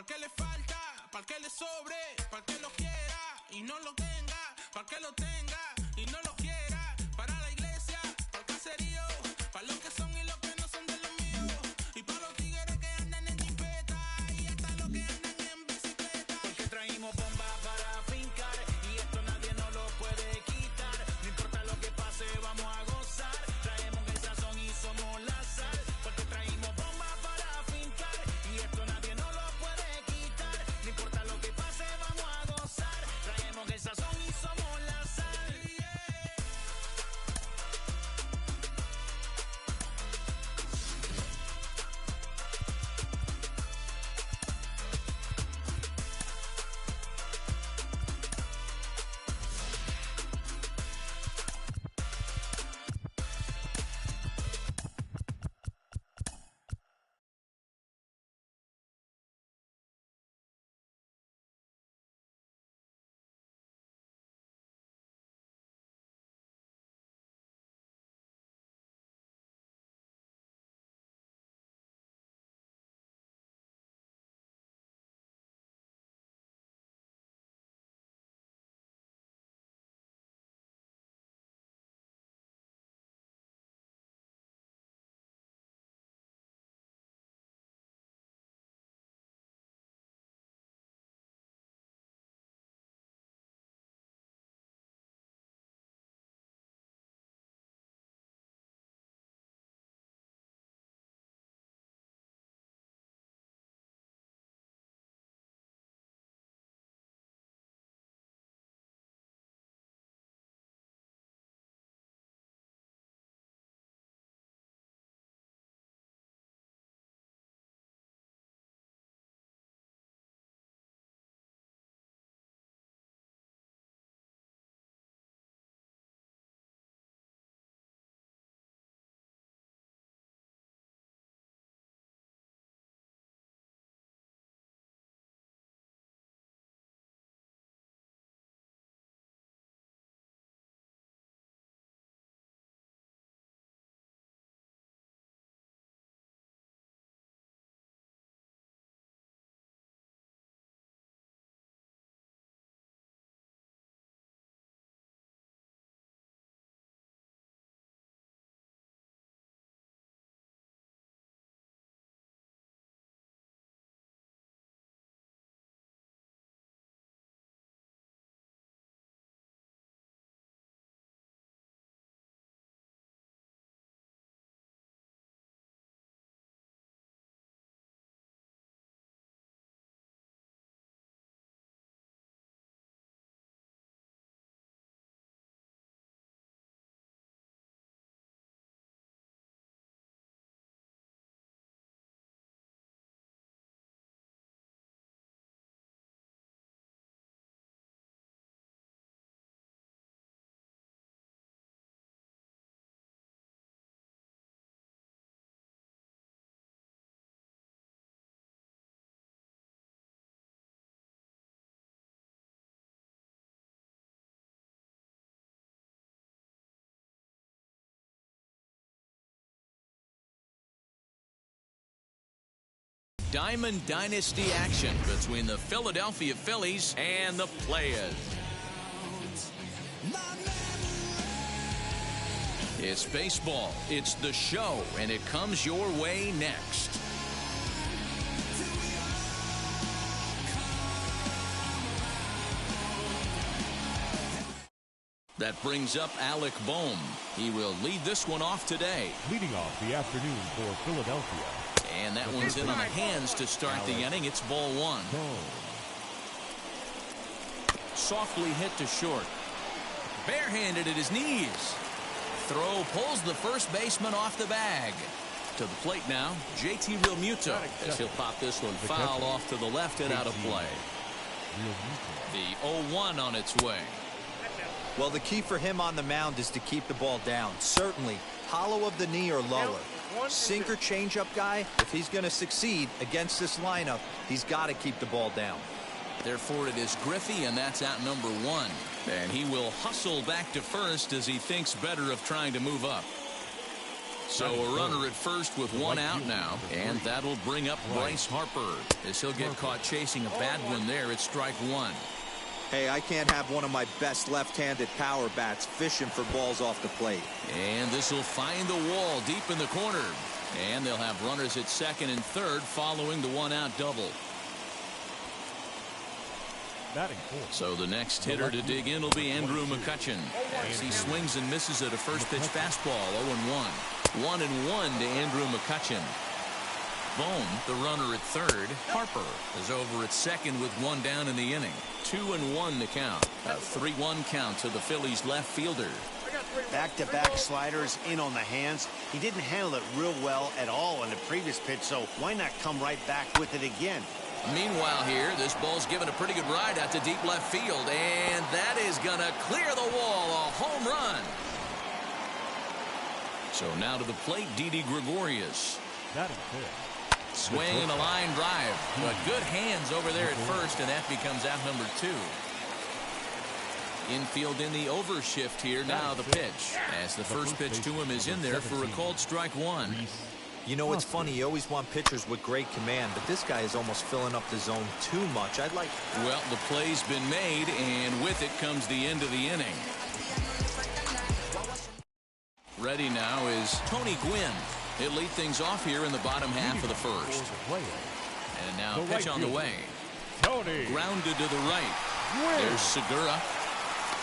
Para que le falta, para que le sobre, para que lo quiera y no lo tenga, para que lo tenga y no lo quiera. Para la iglesia, para el caserío, para los que son y los que no son de los míos. Y para los tigres que andan en jipeta y hasta los que andan en bicicleta. Porque traímos bombas para fincar y esto nadie nos lo puede quitar. No importa lo que pase, vamos a gozar. Traemos el sazón y somos la sal. Porque traímos bombas para fincar y esto nadie nos lo puede quitar. No importa lo que pase, vamos a gozar. Traemos el sazón y somos la sal. Diamond Dynasty action between the Philadelphia Phillies and the Players. It's baseball, it's the show, and it comes your way next. That brings up Alec Bohm. He will lead this one off today. Leading off the afternoon for Philadelphia. And that one's in on the hands to start the inning. It's ball one. Softly hit to short. Barehanded at his knees. Throw pulls the first baseman off the bag. To the plate now, JT Realmuto, as he'll pop this one foul off to the left and out of play. The 0-1 on its way. Well, the key for him on the mound is to keep the ball down. Certainly, hollow of the knee or lower. Sinker changeup guy, if he's going to succeed against this lineup, he's got to keep the ball down. Therefore, it is Griffey, and that's out number one. And he will hustle back to first as he thinks better of trying to move up. So a runner at first with one out now, and that'll bring up Bryce Harper as he'll get caught chasing a bad one there at strike one. Hey, I can't have one of my best left-handed power bats fishing for balls off the plate. And this will find the wall deep in the corner. And they'll have runners at second and third following the one-out double. So the next hitter to dig in will be Andrew McCutchen as he swings and misses at a first-pitch fastball. 0-1. 1-1 to Andrew McCutchen. Bohm, the runner at third. Harper is over at second with one down in the inning. 2-1 the count. A 3-1 count to the Phillies left fielder. Back-to-back sliders in on the hands. He didn't handle it real well at all in the previous pitch, so why not come right back with it again? Meanwhile here, this ball's given a pretty good ride out to deep left field, and that is going to clear the wall. A home run. So now to the plate, Didi Gregorius. Swing and a line drive, but good hands over there at first, and that becomes out number 2. Infield in the overshift here. Now the pitch, as the first pitch to him is in there for a called strike one. You know, it's funny, you always want pitchers with great command, but this guy is almost filling up the zone too much. Well, the play's been made, and with it comes the end of the inning. Ready now is Tony Gwynn. He'll lead things off here in the bottom half of the first. And now pitch on the way. Grounded to the right. There's Segura.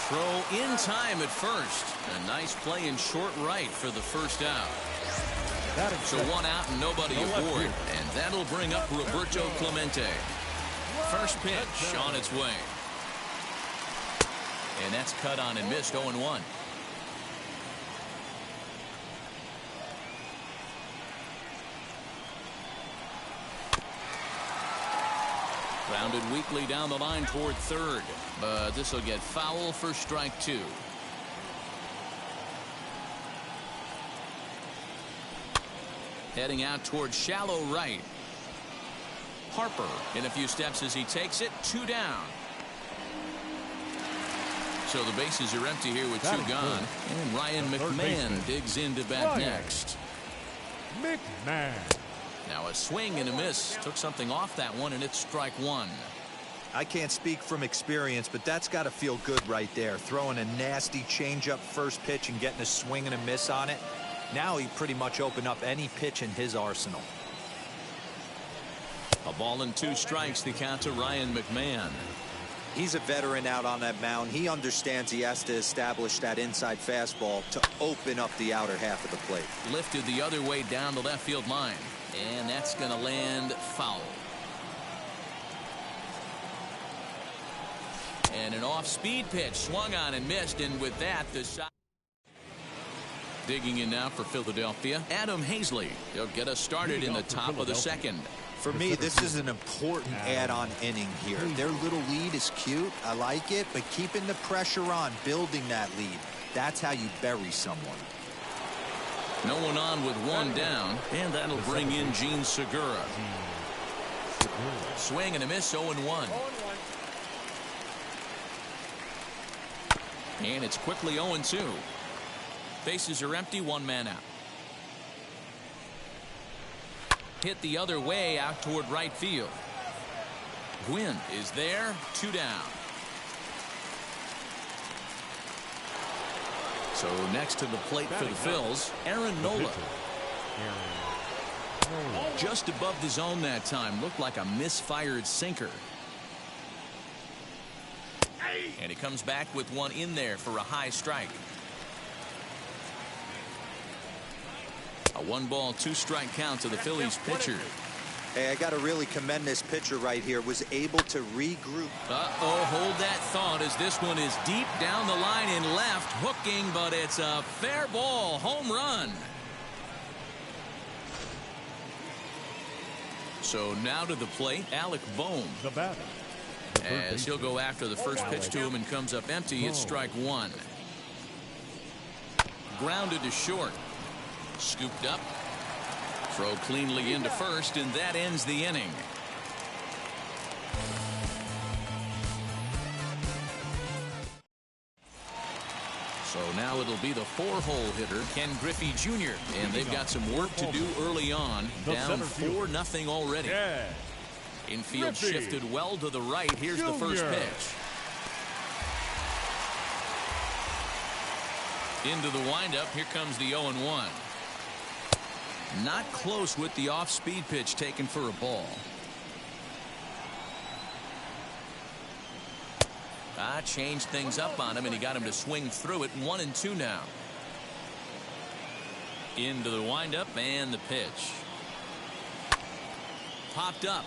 Throw in time at first. A nice play in short right for the first out. So one out and nobody aboard. And that'll bring up Roberto Clemente. First pitch on its way. And that's cut on and missed. 0-1. Grounded weakly down the line toward third, but this will get foul for strike 2. Heading out toward shallow right. Harper in a few steps as he takes it. 2 down. So the bases are empty here with 2 gone. And Ryan McMahon digs in to bat next. McMahon. Now a swing and a miss. Took something off that one, and it's strike 1. I can't speak from experience, but that's got to feel good right there. Throwing a nasty changeup first pitch and getting a swing and a miss on it. Now he pretty much opened up any pitch in his arsenal. A ball and 2 strikes, the count to Ryan McMahon. He's a veteran out on that mound. He understands he has to establish that inside fastball to open up the outer half of the plate. Lifted the other way down the left field line. And that's going to land foul. And an off-speed pitch swung on and missed, and with that the shot. Digging in now for Philadelphia, Adam Hazley. He'll get us started in the top of the second. For me, this is an important add-on inning here. Their little lead is cute. I like it, but keeping the pressure on, building that lead, that's how you bury someone. No one on with 1 down, and that'll bring in Gene Segura. Swing and a miss. 0-1. And it's quickly 0-2. Bases are empty. 1 man out. Hit the other way out toward right field. Gwynn is there. 2 down. So next to the plate for the Phils, Aaron Nola. Just above the zone that time. Looked like a misfired sinker. And he comes back with one in there for a high strike. A 1-ball, 2-strike count to the Phillies pitcher. Hey, I got to really commend this pitcher right here. Was able to regroup. Hold that thought as this one is deep down the line in left, hooking, but it's a fair ball. Home run. So now to the plate, Alec Bohm. The batter. As he'll go after the first pitch to him and comes up empty. It's strike 1. Grounded to short. Scooped up. Throw cleanly into first, and that ends the inning. So So now it'll be the 4-hole hitter, Ken Griffey Jr. And they've got some work to do early on. Down 4-0 already. Infield shifted well to the right. Here's the first pitch. Into the windup. Here comes the 0-1. Not close with the off-speed pitch taken for a ball. Changed things up on him, and he got him to swing through it. 1-2 now. Into the windup and the pitch. Popped up.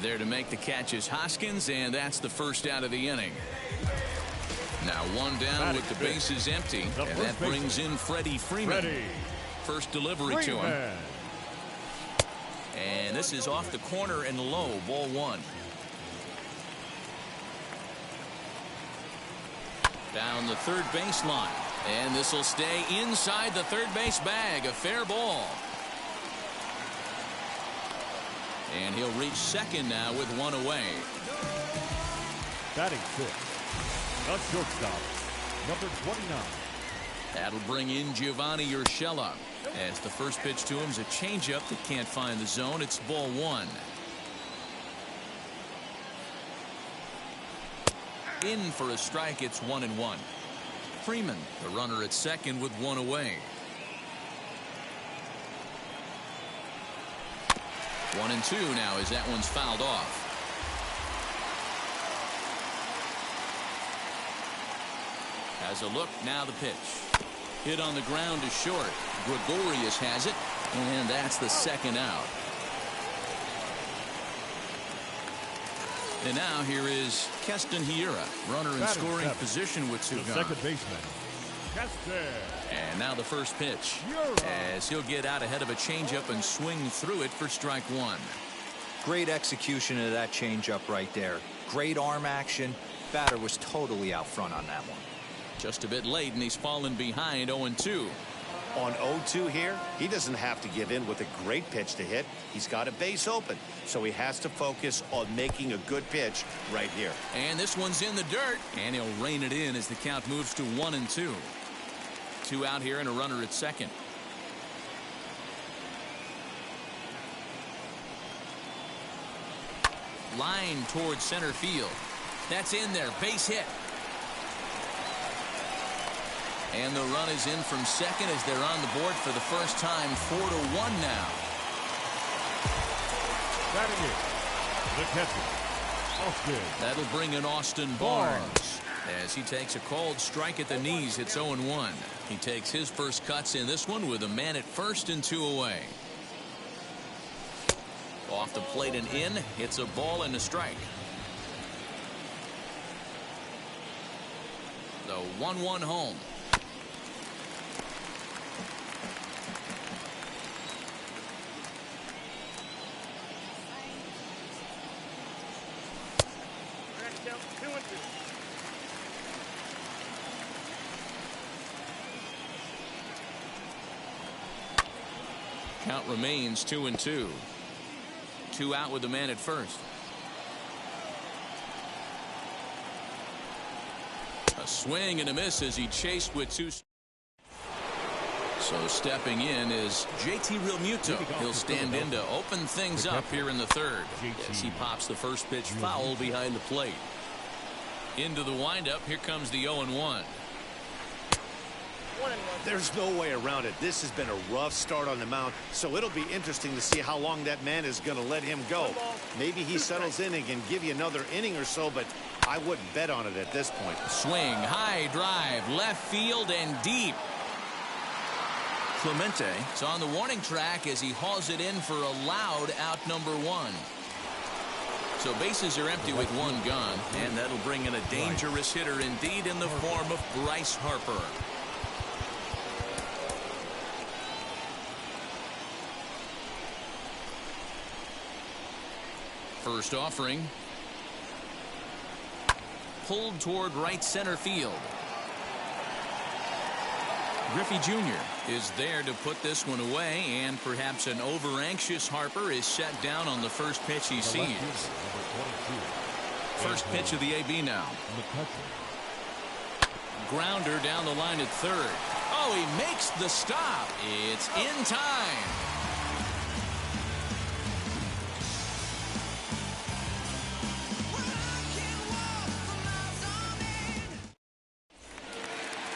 There to make the catch is Hoskins, and that's the first out of the inning. Now one down with the bases empty, and that brings in Freddie Freeman. First delivery to him. And this is off the corner and low, ball 1. Down the third baseline, and this will stay inside the third base bag. A fair ball. And he'll reach second now with 1 away. Batting 6th, a shortstop, number 29. That'll bring in Giovanni Urshela. As the first pitch to him is a changeup that can't find the zone. It's ball 1. In for a strike. It's 1-1. Freeman, the runner at second with 1 away. 1-2 now as that one's fouled off. Has a look. Now the pitch. Hit on the ground to short. Gregorius has it, and that's the second out. And now here is Keston Hiura, runner in scoring position with 2 gone. Second baseman, Keston. And now the first pitch, as he'll get out ahead of a changeup and swing through it for strike 1. Great execution of that changeup right there. Great arm action. Batter was totally out front on that one. Just a bit late, and he's fallen behind 0-2. On 0-2 here, he doesn't have to give in with a great pitch to hit. He's got a base open, so he has to focus on making a good pitch right here. And this one's in the dirt, and he'll rein it in as the count moves to 1-2. 2 out here and a runner at second. Line towards center field. That's in there. Base hit. And the run is in from second as they're on the board for the first time. 4-1 now. Batting it, the catcher, Austin. That'll bring in Austin Barnes as he takes a called strike at the knees. It's 0-1. He takes his first cuts in this one with a man at first and 2 away. Off the plate and in. It's a ball and a strike. The 1-1 home. Count remains 2-2. 2 out with the man at first. A swing and a miss as he chased with 2. So stepping in is JT Realmuto. He'll stand in to open things up here in the third as he pops the first pitch foul behind the plate. Into the windup. Here comes the 0-1. There's no way around it. This has been a rough start on the mound, so it'll be interesting to see how long that man is going to let him go. Maybe he settles in and can give you another inning or so, but I wouldn't bet on it at this point. Swing, high drive, left field and deep. Clemente is on the warning track as he hauls it in for a loud out number 1. So bases are empty with 1 gone, and that'll bring in a dangerous hitter indeed in the form of Bryce Harper. First offering. Pulled toward right center field. Griffey Jr. is there to put this one away, and perhaps an over-anxious Harper is set down on the first pitch he sees. first pitch of the AB now. Grounder down the line at third. Oh, he makes the stop. It's in time.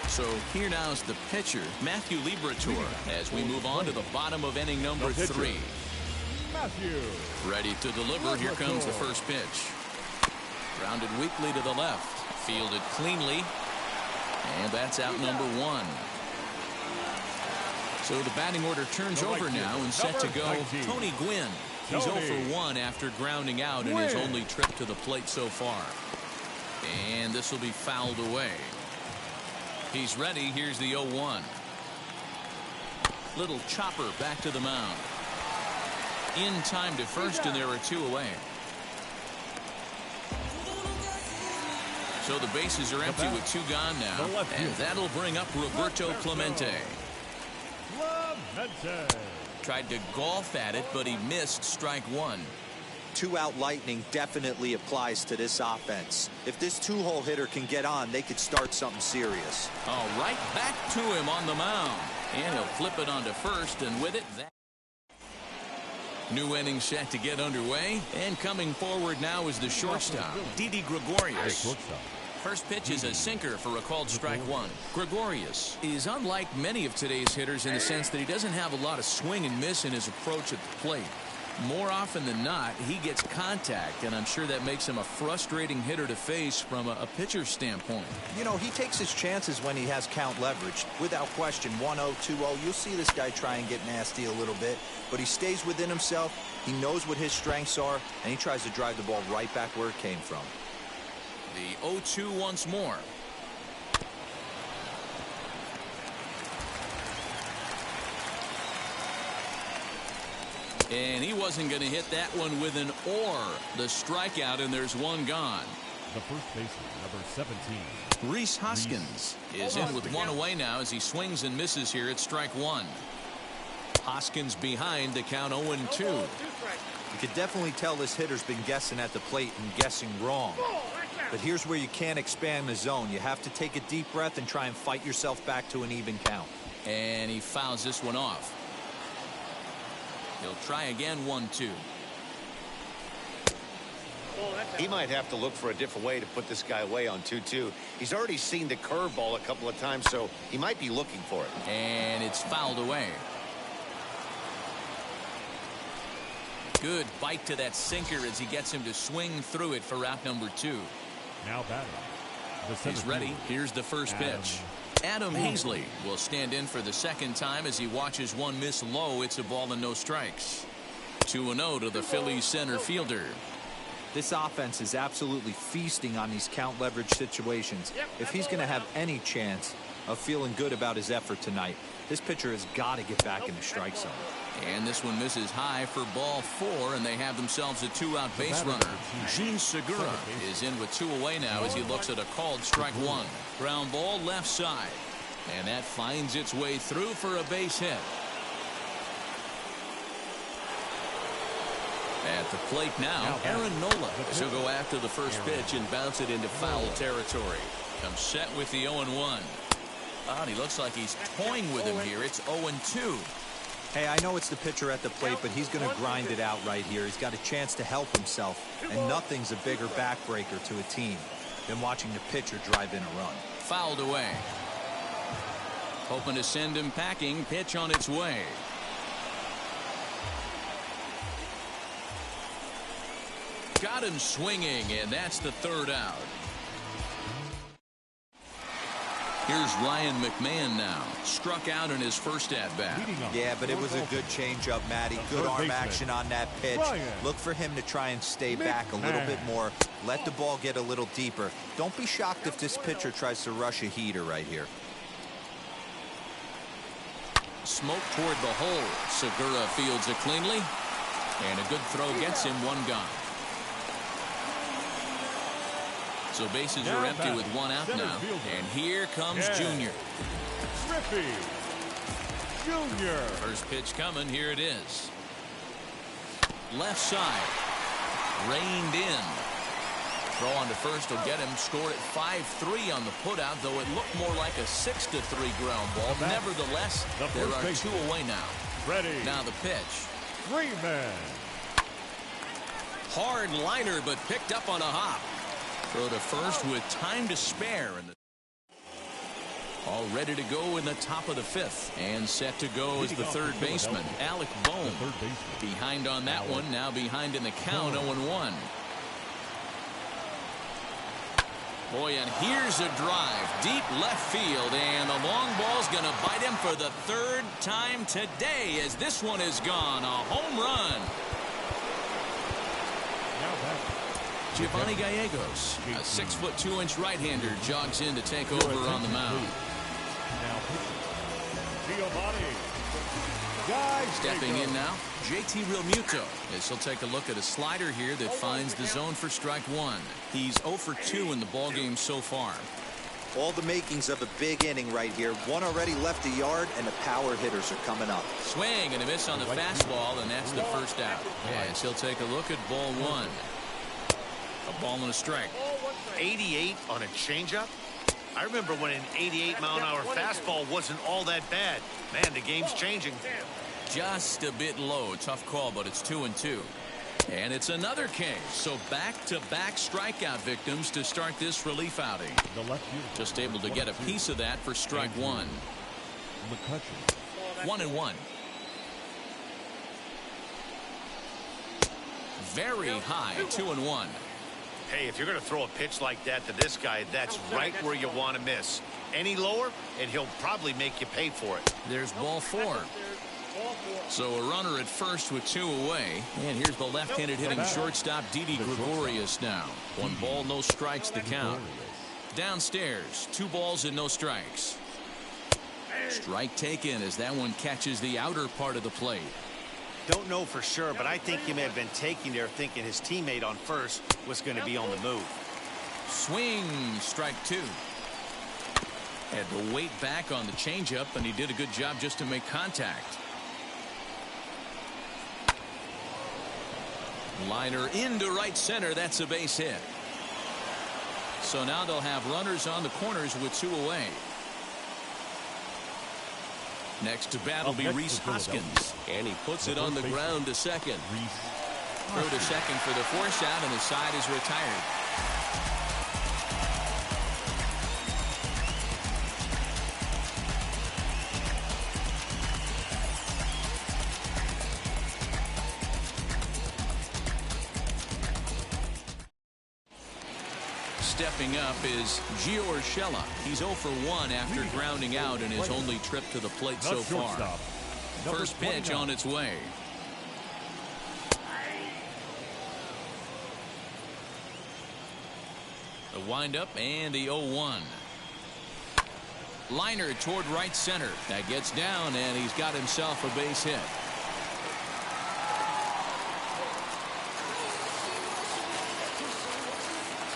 So here now is the pitcher, Matthew Liberatore, as we move on to the bottom of inning number 3. Matthew. Ready to deliver. Here comes the first pitch. Grounded weakly to the left. Fielded cleanly. And that's out number 1. So the batting order turns over now and set to go. Tony Gwynn. He's 0 for 1 after grounding out in his only trip to the plate so far. And this will be fouled away. He's ready. Here's the 0-1. Little chopper back to the mound. In time to first, and there are 2 away. So the bases are empty with 2 gone now. And that'll bring up Roberto Clemente. Tried to golf at it, but he missed strike 1. 2-out lightning definitely applies to this offense. If this 2-hole hitter can get on, they could start something serious. Oh, right back to him on the mound. And he'll flip it onto first, and with it, that new inning set to get underway. And coming forward now is the shortstop, Didi Gregorius. First pitch is a sinker for a called strike 1. Gregorius is unlike many of today's hitters in the sense that he doesn't have a lot of swing and miss in his approach at the plate. More often than not, he gets contact, and I'm sure that makes him a frustrating hitter to face from a pitcher's standpoint. You know, he takes his chances when he has count leverage. Without question, 1-0, 2-0, you'll see this guy try and get nasty a little bit, but he stays within himself. He knows what his strengths are, and he tries to drive the ball right back where it came from. The 0-2 once more. And he wasn't going to hit that one with an or. The strikeout, and there's 1 gone. The first baseman, number 17. Rhys Hoskins is in with 1 away now as he swings and misses here at strike 1. Hoskins behind the count 0-2. You could definitely tell this hitter's been guessing at the plate and guessing wrong. But here's where you can't expand the zone. You have to take a deep breath and try and fight yourself back to an even count. And he fouls this one off. He'll try again, 1-2. He might have to look for a different way to put this guy away on 2-2. He's already seen the curveball a couple of times, so he might be looking for it. And it's fouled away. Good bite to that sinker as he gets him to swing through it for out number 2. Now batting. He's ready. Here's the first pitch. Adam Hazley will stand in for the second time as he watches one miss low. It's a ball and no strikes. 2-0 to the Phillies center fielder. This offense is absolutely feasting on these count leverage situations. If he's going to have any chance of feeling good about his effort tonight, this pitcher has got to get back in the strike zone. And this one misses high for ball 4, and they have themselves a 2-out base runner. Jean Segura is in with 2 away now as he looks at a called strike 1. Ground ball left side, and that finds its way through for a base hit. At the plate now, Aaron Nola will go after the first pitch and bounce it into foul territory. Comes set with the 0-1. And he looks like he's toying with him here. It's 0-2. Hey, I know it's the pitcher at the plate, but he's going to grind it out right here. He's got a chance to help himself, and nothing's a bigger backbreaker to a team than watching the pitcher drive in a run. Fouled away. Hoping to send him packing. Pitch on its way. Got him swinging, and that's the 3rd out. Here's Ryan McMahon now. Struck out in his first at-bat. Yeah, but it was a good changeup, Matty. Good arm action on that pitch. Look for him to try and stay back a little bit more. Let the ball get a little deeper. Don't be shocked if this pitcher tries to rush a heater right here. Smoke toward the hole. Segura fields it cleanly. And a good throw gets him 1 gone. So bases are empty with 1 out now. And here comes Junior. Griffey Junior. First pitch coming. Here it is. Left side. Reined in. Throw on to first will get him. Scored at 5-3 on the putout, though it looked more like a 6-3 ground ball. Nevertheless, there are 2 away now. Ready. Now the pitch. 3-man. Hard liner, but picked up on a hop. Throw to first with time to spare. All ready to go in the top of the 5th. And set to go is the third baseman, Alec Bohm. Behind on that one, now behind in the count, 0-1. Boy, and here's a drive. Deep left field, and the long ball's going to bite him for the 3rd time today as this one is gone. A home run. Giovanni Gallegos, a 6'2" right-hander, jogs in to take over on the mound. Stepping in now, JT Realmuto, as he'll take a look at a slider here that finds the zone for strike 1. He's 0 for 2 in the ballgame so far. All the makings of a big inning right here. One already left the yard, and the power hitters are coming up. Swing and a miss on the fastball, and that's the first out. As he'll take a look at ball 1. A ball and a strike. 88 on a changeup? I remember when an 88-mile-an-hour fastball wasn't all that bad. Man, the game's changing. Just a bit low. Tough call, but it's 2-2. And it's another case. So back-to-back strikeout victims to start this relief outing. Just able to get a piece of that for strike 1. 1-1. Very high, 2-1. Hey, if you're going to throw a pitch like that to this guy, that's right where you want to miss. Any lower, and he'll probably make you pay for it. There's ball 4. So a runner at first with 2 away. And here's the left-handed hitting shortstop, Didi Gregorius now. 1 ball, no strikes the count. Downstairs, 2 balls and no strikes. Strike taken as that one catches the outer part of the plate. Don't know for sure, but I think he may have been taking there thinking his teammate on first was going to be on the move. Swing, strike 2. Had to wait back on the changeup, and he did a good job just to make contact. Liner into right center. That's a base hit. So now they'll have runners on the corners with 2 away. Next to bat will be Rhys Hoskins, and he puts it on the ground to second. Throw to second for the force out, and the side is retired. Stepping up is Gio Urshela. He's 0 for 1 after grounding out in his only trip to the plate so far. First pitch on its way. The windup and the 0-1. Liner toward right center. That gets down, and he's got himself a base hit.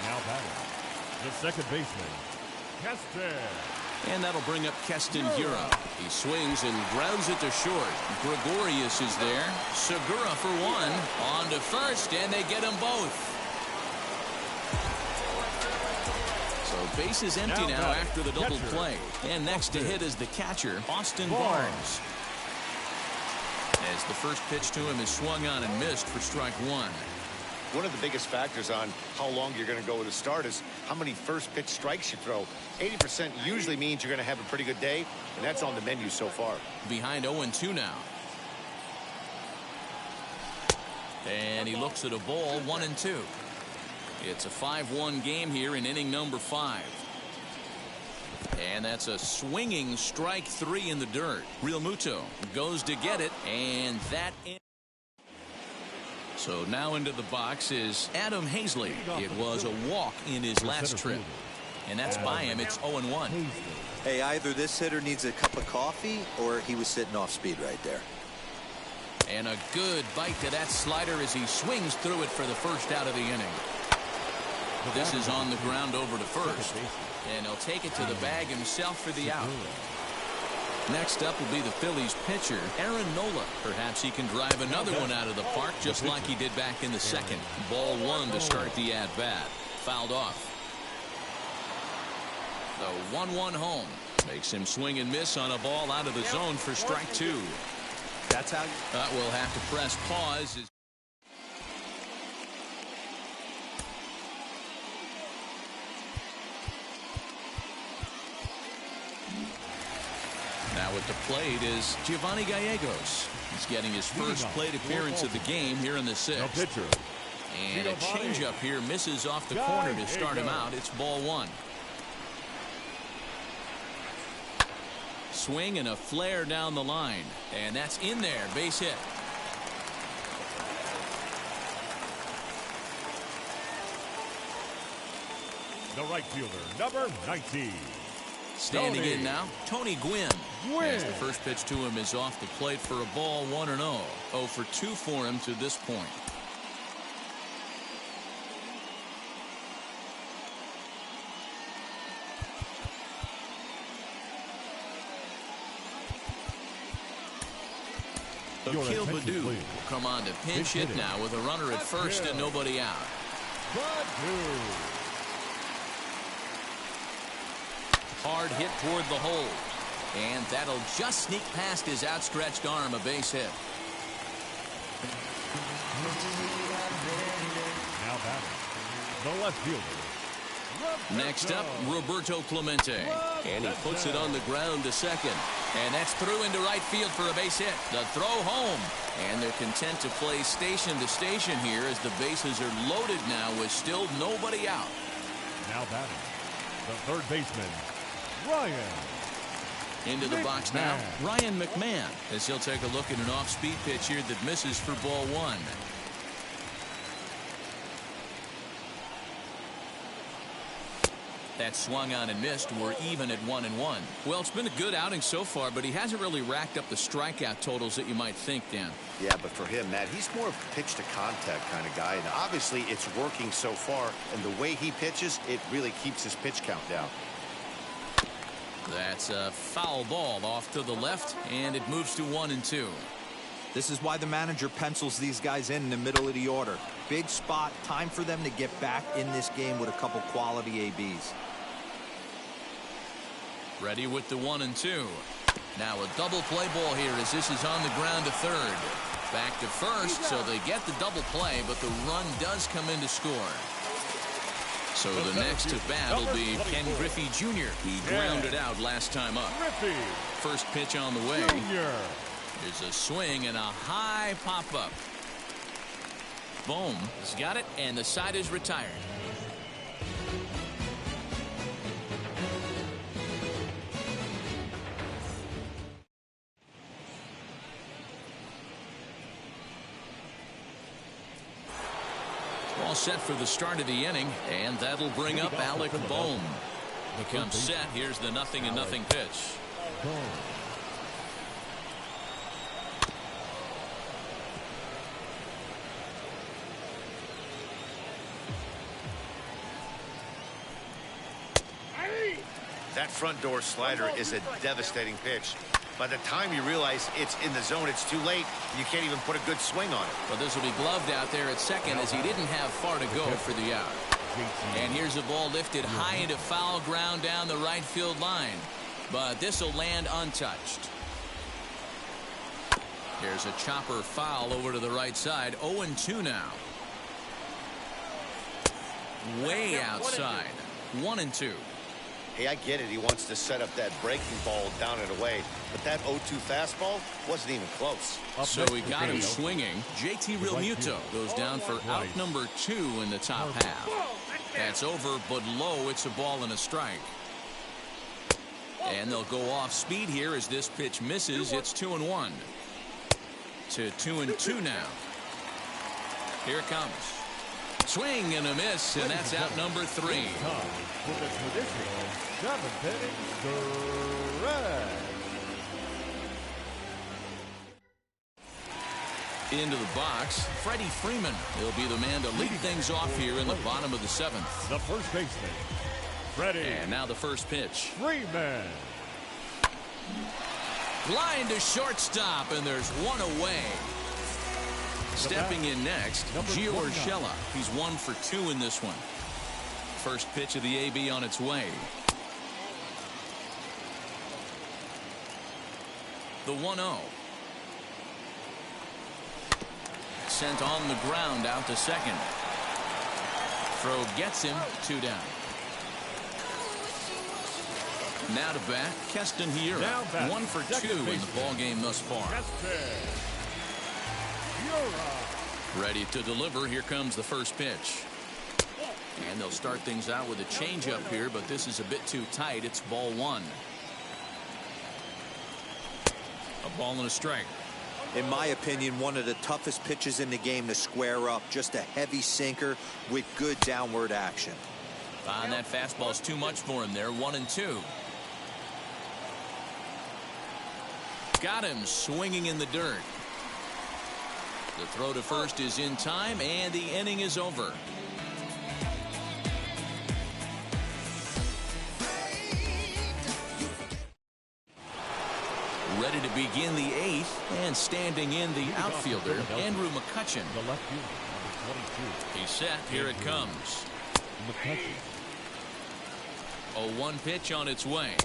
Now batting, the second baseman, Keston. And that'll bring up Keston Hiura. He swings and grounds it to short. Gregorius is there. Segura for 1. On to first, and they get them both. So base is empty now after the double play. And next to hit is the catcher, Austin Barnes. As the first pitch to him is swung on and missed for strike 1. One of the biggest factors on how long you're going to go with a start is how many first pitch strikes you throw. 80% usually means you're going to have a pretty good day, and that's on the menu so far. Behind 0-2 now. And he looks at a ball, 1-2. It's a 5-1 game here in inning number 5. And that's a swinging strike 3 in the dirt. Realmuto goes to get it, and that ends. So now into the box is Adam Hazley. It was a walk in his last trip. And that's by him. It's 0-1. Hey, either this hitter needs a cup of coffee or he was sitting off speed right there. And a good bite to that slider as he swings through it for the first out of the inning. This is on the ground over to first. And he'll take it to the bag himself for the out. Next up will be the Phillies pitcher, Aaron Nola. Perhaps he can drive another one out of the park just like he did back in the second. Ball 1 to start the at-bat. fouled off. The 1-1 home makes him swing and miss on a ball out of the zone for strike 2. That's how We'll have to press pause. Now at the plate is Giovanni Gallegos. He's getting his first plate appearance of the game here in the 6th. And a changeup here misses off the corner to start him out. It's ball 1. Swing and a flare down the line. And that's in there. Base hit. The right fielder, number 19. Standing in now, Tony Gwynn. As the first pitch to him is off the plate for a ball 1-0. 0 for 2 for him to this point. Akil Baddoo will come on to pinch hit now with a runner at first and nobody out. Hard hit toward the hole. And that'll just sneak past his outstretched arm, a base hit. Now batting, the left fielder. Next up, Roberto Clemente. And he puts it on the ground to second. And that's through into right field for a base hit. The throw home. And they're content to play station to station here as the bases are loaded now with still nobody out. Now batting, the third baseman, Ryan. Into the box now, Ryan McMahon, as he'll take a look at an off-speed pitch here that misses for ball 1. That swung on and missed. We're even at 1-1. Well, it's been a good outing so far, but he hasn't really racked up the strikeout totals that you might think, Dan. Yeah, but for him, Matt, he's more of a pitch to contact kind of guy. And obviously, it's working so far. And the way he pitches, it really keeps his pitch count down. That's a foul ball off to the left, and it moves to 1-2. This is why the manager pencils these guys in the middle of the order. Big spot, time for them to get back in this game with a couple quality ABs. Ready with the 1-2. Now a double play ball here as this is on the ground to third. Back to first, so they get the double play, but the run does come in to score. So the next to bat will be Ken Griffey Jr. He grounded out last time up. First pitch on the way. There's a swing and a high pop-up. Bohm has got it, and the side is retired. All set for the start of the inning, and that'll bring up Alec Bohm. He comes set. Here's the 0-0 pitch. That front door slider is a devastating pitch. By the time you realize it's in the zone, it's too late. You can't even put a good swing on it. Well, this will be gloved out there at second as he didn't have far to go for the out. And here's a ball lifted high into foul ground down the right field line. But this will land untouched. Here's a chopper foul over to the right side. 0-2 now. Way outside. 1-2. Hey, I get it. He wants to set up that breaking ball down and away. But that 0-2 fastball wasn't even close. So we got him swinging. JT Realmuto goes down for out number 2 in the top half. That's over, but low. It's a ball and a strike. And they'll go off speed here as this pitch misses. It's 2-1. To 2-2 now. Here it comes. Swing and a miss, and that's out number 3. Into the box, Freddie Freeman. He'll be the man to lead things off here in the bottom of the 7th. The first baseman, Freddie. And now the first pitch. Freeman. Line to shortstop, and there's one away. Stepping in next, Gio Urshela. He's 1 for 2 in this one. First pitch of the AB on its way. The 1-0. Sent on the ground out to second. Throw gets him, 2 down. Now to bat, Keston Hiura. 1 for 2 in the ball game thus far. Ready to deliver. Here comes the first pitch. And they'll start things out with a changeup here, but this is a bit too tight. It's ball 1. A ball and a strike. In my opinion, one of the toughest pitches in the game to square up. Just a heavy sinker with good downward action. And that fastball's too much for him there. 1-2. Got him swinging in the dirt. The throw to first is in time, and the inning is over. Ready to begin the 8th, and standing in the outfielder, Andrew McCutchen. The left fielder, number 22. He's set. Here it comes. McCutchen. A 1 pitch on its way.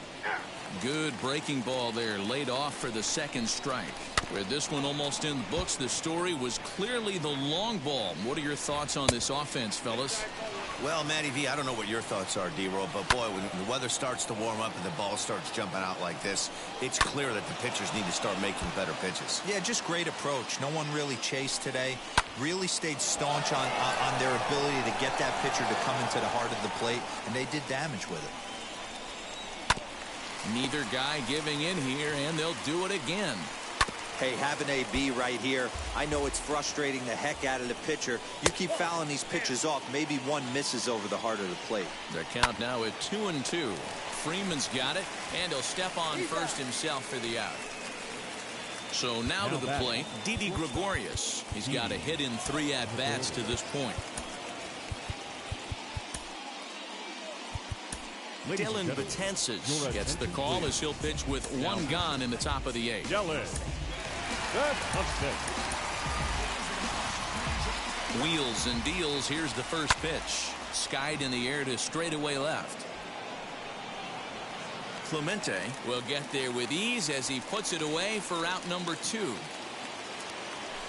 Good breaking ball there, laid off for the second strike. With this one almost in the books, the story was clearly the long ball. What are your thoughts on this offense, fellas? Well, Matty V, I don't know what your thoughts are, D-Roll, but boy, when the weather starts to warm up and the ball starts jumping out like this, it's clear that the pitchers need to start making better pitches. Yeah, just great approach. No one really chased today. Really stayed staunch on their ability to get that pitcher to come into the heart of the plate, and they did damage with it. Neither guy giving in here, and they'll do it again. Hey, have an AB right here. I know it's frustrating the heck out of the pitcher. You keep fouling these pitches off, maybe one misses over the heart of the plate. Their count now at 2-2. Freeman's got it, and he'll step on first himself for the out. So now to the plate, Didi Gregorius. He's got a hit in 3 at-bats to this point. Dylan Betances gets the call as he'll pitch with 1 gone in the top of the 8th. Wheels and deals. Here's the first pitch. Skied in the air to straightaway left. Clemente will get there with ease as he puts it away for out number 2.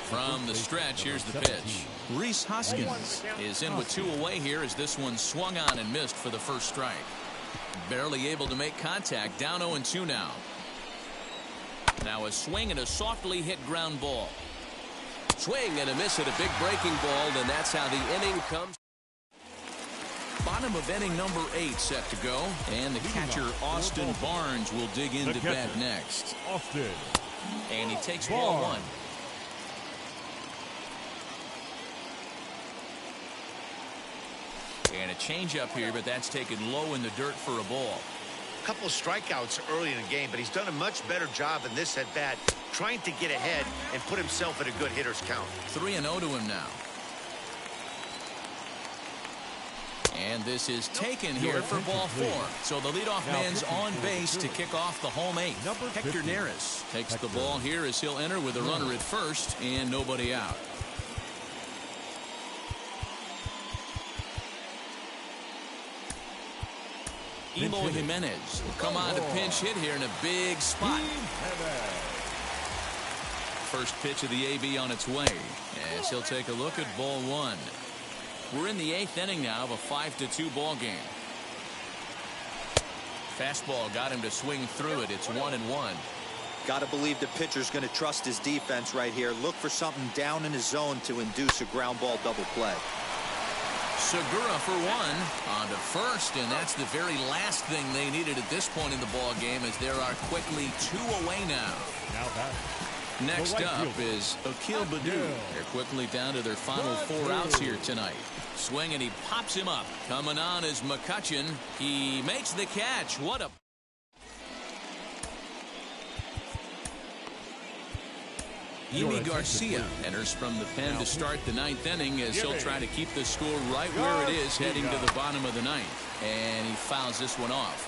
From the stretch, here's the pitch. Rhys Hoskins is in with 2 away here as this one swung on and missed for the first strike. Barely able to make contact. Down 0-2 now. Now a swing and a softly hit ground ball. Swing and a miss at a big breaking ball, and that's how the inning comes. Bottom of inning number 8 set to go, and the catcher Austin Barnes will dig into bat next. Austin. And he takes ball 1. And a changeup here, but that's taken low in the dirt for a ball. A couple of strikeouts early in the game, but he's done a much better job in this at bat, trying to get ahead and put himself at a good hitter's count. 3-0 to him now. And this is taken here for ball 4. So the leadoff man's on base to kick off the home 8th. Hector Neris takes the ball here as he'll enter with a runner at first and nobody out. Eloy Jimenez will come on to pinch hit here in a big spot. First pitch of the AB on its way as he'll take a look at ball 1. We're in the 8th inning now of a 5-2 ball game. Fastball got him to swing through it. It's 1-1. Got to believe the pitcher's going to trust his defense right here. Look for something down in his zone to induce a ground ball double play. Segura for 1 on to first, and that's the very last thing they needed at this point in the ball game, as there are quickly 2 away now. Next up is Akil Baddoo. They're quickly down to their final 4 outs here tonight. Swing, and he pops him up. Coming on is McCutchen. He makes the catch. What a... Yimi Garcia enters from the pen to start the 9th inning as he'll try to keep the score right where it is heading to the bottom of the 9th. And he fouls this one off.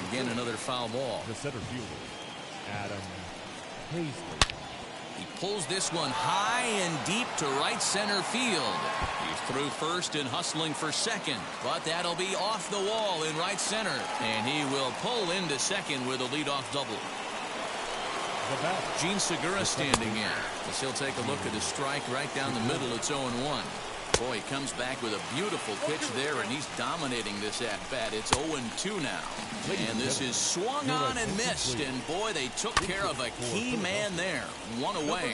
Again, another foul ball. The center fielder, Adam Hazley. He pulls this one high and deep to right center field. He's through first and hustling for second, but that'll be off the wall in right center, and he will pull into second with a leadoff double. Gene Segura standing in as he'll take a look at his strike right down the middle. It's 0-1. Boy, he comes back with a beautiful pitch there, and he's dominating this at-bat. It's 0-2 now. And this is swung on and missed, and boy, they took care of a key man there. One away.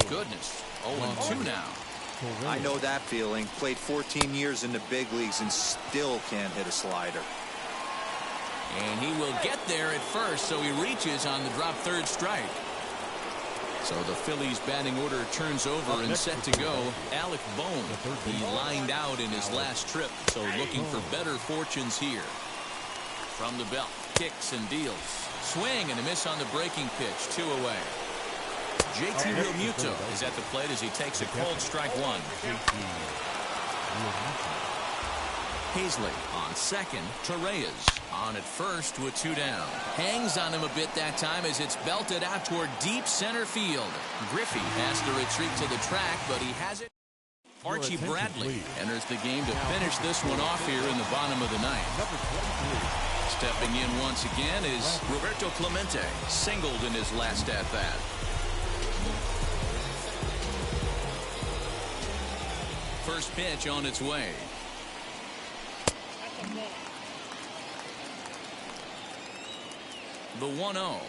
Goodness, 0-2 now. I know that feeling. Played 14 years in the big leagues and still can't hit a slider. And he will get there at first, so he reaches on the drop third strike. So the Phillies batting order turns over and set to go. Alec Bohm, he lined out in his last trip, so looking for better fortunes here. From the belt, kicks and deals. Swing and a miss on the breaking pitch, 2 away. JT Realmuto is at the plate as he takes a cold strike one. Hazley on second. Torreyes on at first with 2 down. Hangs on him a bit that time as it's belted out toward deep center field. Griffey has to retreat to the track, but he has it. Archie Bradley enters the game to finish this one off here in the bottom of the ninth. Stepping in once again is Roberto Clemente, singled in his last at-bat. First pitch on its way. The 1-0.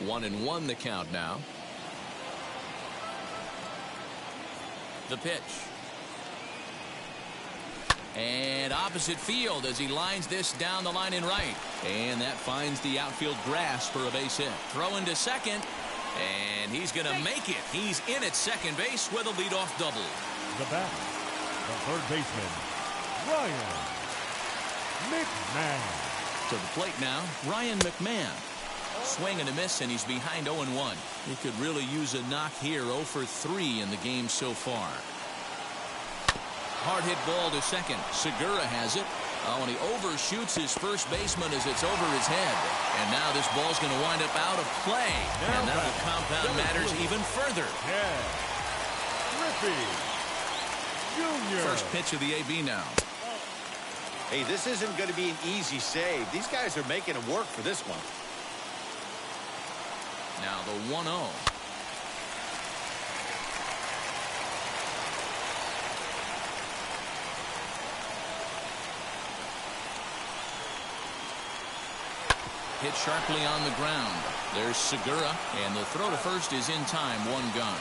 1-1 the count now. The pitch. And opposite field as he lines this down the line in right. And that finds the outfield grass for a base hit. Throw into second. And he's going to make it. He's in at second base with a leadoff double. The batter, the third baseman, Ryan McMahon. To the plate now, Ryan McMahon. Swing and a miss, and he's behind 0-1. He could really use a knock here. 0 for 3 in the game so far. Hard hit ball to second. Segura has it. Oh, and he overshoots his first baseman as it's over his head. And now this ball's going to wind up out of play. And that will compound matters even further. Yeah. Griffey Jr. First pitch of the AB now. Hey, this isn't going to be an easy save. These guys are making it work for this one. Now the 1-0. Hit sharply on the ground. There's Segura, and the throw to first is in time. 1 gone.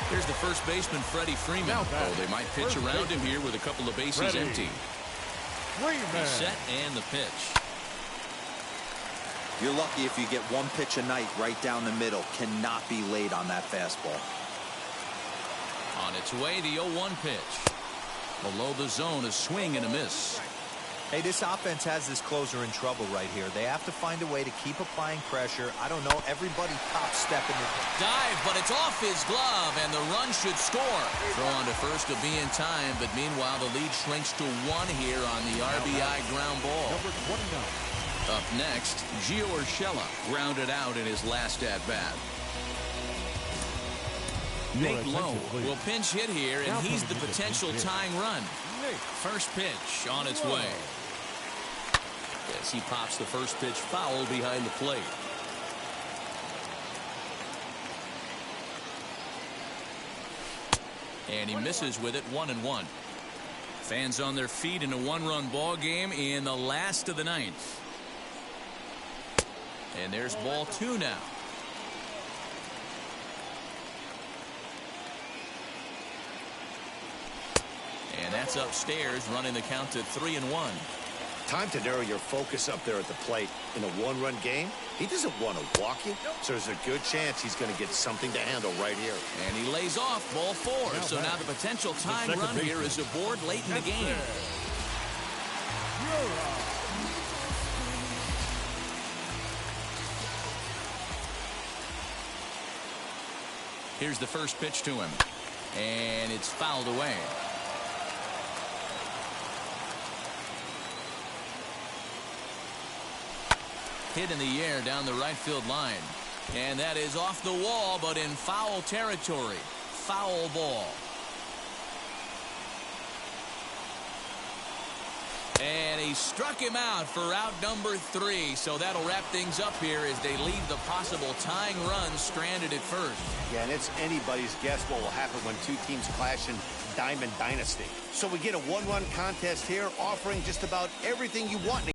Here's the first baseman, Freddie Freeman. Oh, they might pitch around him here with a couple of bases empty. He's set and the pitch. You're lucky if you get 1 pitch a night right down the middle. Cannot be late on that fastball. On its way, the 0-1 pitch. Below the zone, a swing and a miss. Hey, this offense has this closer in trouble right here. They have to find a way to keep applying pressure. I don't know, everybody top stepping it. Dive, but it's off his glove, and the run should score. Throw on to first to be in time, but meanwhile the lead shrinks to 1 here on the RBI ground ball. Number 29. Up next, Gio Urshela grounded out in his last at-bat. Nate Lowe will pinch hit here, and he's the potential tying run. First pitch on its way. As he pops the first pitch foul behind the plate. And he misses with it. 1-1. Fans on their feet in a 1-run ball game in the last of the ninth. And there's ball 2 now. And that's upstairs, running the count to 3-1. Time to narrow your focus up there at the plate. In a 1-run game, he doesn't want to walk you, so there's a good chance he's going to get something to handle right here. And he lays off ball 4. So now the potential tying run here is aboard late in the game. Here's the first pitch to him. And it's fouled away. Hit in the air down the right field line. And that is off the wall, but in foul territory. Foul ball. And he struck him out for out number 3. So that'll wrap things up here as they leave the possible tying run stranded at first. Yeah, and it's anybody's guess what will happen when two teams clash in Diamond Dynasty. So we get a one-run contest here offering just about everything you want.